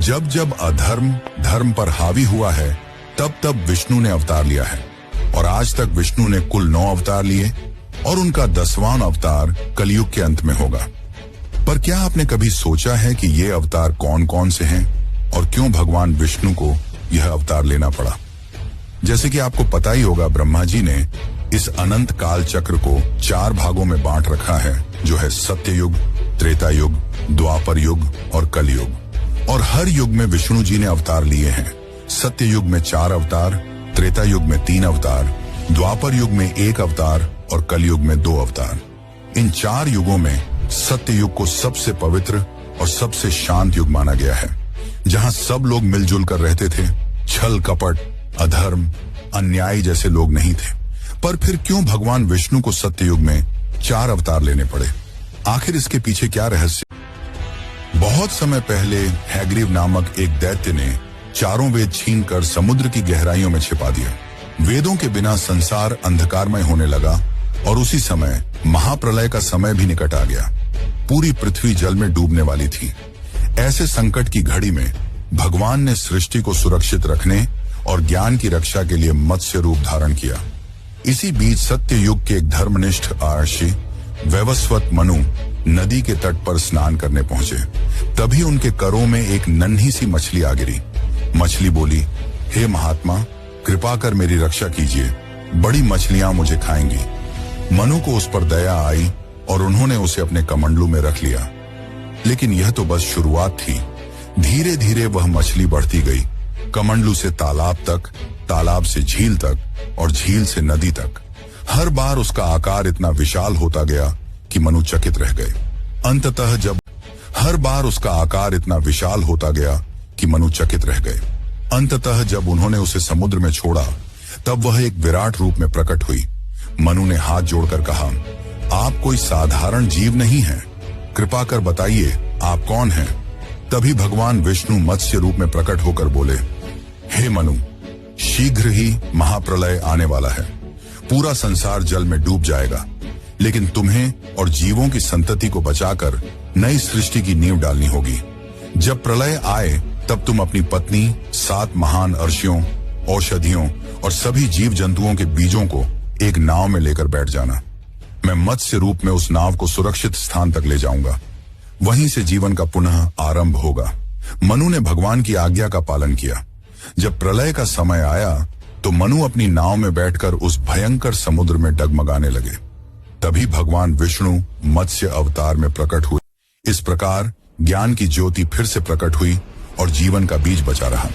जब जब अधर्म धर्म पर हावी हुआ है तब तब विष्णु ने अवतार लिया है और आज तक विष्णु ने कुल 9 अवतार लिए और उनका 10वां अवतार कलयुग के अंत में होगा। पर क्या आपने कभी सोचा है कि ये अवतार कौन कौन से हैं और क्यों भगवान विष्णु को यह अवतार लेना पड़ा? जैसे कि आपको पता ही होगा, ब्रह्मा जी ने इस अनंत काल चक्र को 4 भागों में बांट रखा है, जो है सत्ययुग, त्रेता युग, द्वापर युग और कलयुग। और हर युग में विष्णु जी ने अवतार लिए हैं। सत्य युग में 4 अवतार, त्रेता युग में 3 अवतार, द्वापर युग में 1 अवतार और कलयुग में 2 अवतार। इन 4 युगों में सत्य युग को सबसे पवित्र और सबसे शांत युग माना गया है, जहां सब लोग मिलजुल कर रहते थे। छल कपट, अधर्म, अन्याय जैसे लोग नहीं थे। पर फिर क्यों भगवान विष्णु को सत्य युग में 4 अवतार लेने पड़े? आखिर इसके पीछे क्या रहस्य? बहुत समय पहले हैग्रीव नामक एक दैत्य ने 4 वेद छीनकर समुद्र की गहराइयों में छिपा दिया। वेदों के बिना संसार अंधकारमय होने लगा और उसी समय महाप्रलय का समय भी निकट आ गया। पूरी पृथ्वी जल में डूबने वाली थी। ऐसे संकट की घड़ी में भगवान ने सृष्टि को सुरक्षित रखने और ज्ञान की रक्षा के लिए मत्स्य रूप धारण किया। इसी बीच सत्य युग के एक धर्मनिष्ठ महर्षि वैवस्वत मनु नदी के तट पर स्नान करने पहुंचे। तभी उनके करों में एक नन्ही सी मछली आ गिरी। मछली बोली, हे महात्मा, कृपा कर मेरी रक्षा कीजिए, बड़ी मछलियां मुझे खाएंगी। मनु को उस पर दया आई और उन्होंने उसे अपने कमंडलू में रख लिया। लेकिन यह तो बस शुरुआत थी। धीरे धीरे वह मछली बढ़ती गई, कमंडलू से तालाब तक, तालाब से झील तक और झील से नदी तक। हर बार उसका आकार इतना विशाल होता गया कि मनु चकित रह गए। अंततः जब अंततः जब उन्होंने उसे समुद्र में छोड़ा, तब वह एक विराट रूप में प्रकट हुई। मनु ने हाथ जोड़कर कहा, आप कोई साधारण जीव नहीं हैं, कृपा कर बताइए आप कौन हैं? तभी भगवान विष्णु मत्स्य रूप में प्रकट होकर बोले, हे मनु, शीघ्र ही महाप्रलय आने वाला है। पूरा संसार जल में डूब जाएगा, लेकिन तुम्हें और जीवों की संतति को बचाकर नई सृष्टि की नींव डालनी होगी। जब प्रलय आए तब तुम अपनी पत्नी, 7 महान अर्षियों, औषधियों और सभी जीव जंतुओं के बीजों को एक नाव में लेकर बैठ जाना। मैं मत्स्य रूप में उस नाव को सुरक्षित स्थान तक ले जाऊंगा। वहीं से जीवन का पुनः आरंभ होगा। मनु ने भगवान की आज्ञा का पालन किया। जब प्रलय का समय आया तो मनु अपनी नाव में बैठकर उस भयंकर समुद्र में डगमगाने लगे। तभी भगवान विष्णु मत्स्य अवतार में प्रकट हुए। इस प्रकार ज्ञान की ज्योति फिर से प्रकट हुई और जीवन का बीज बचा रहा।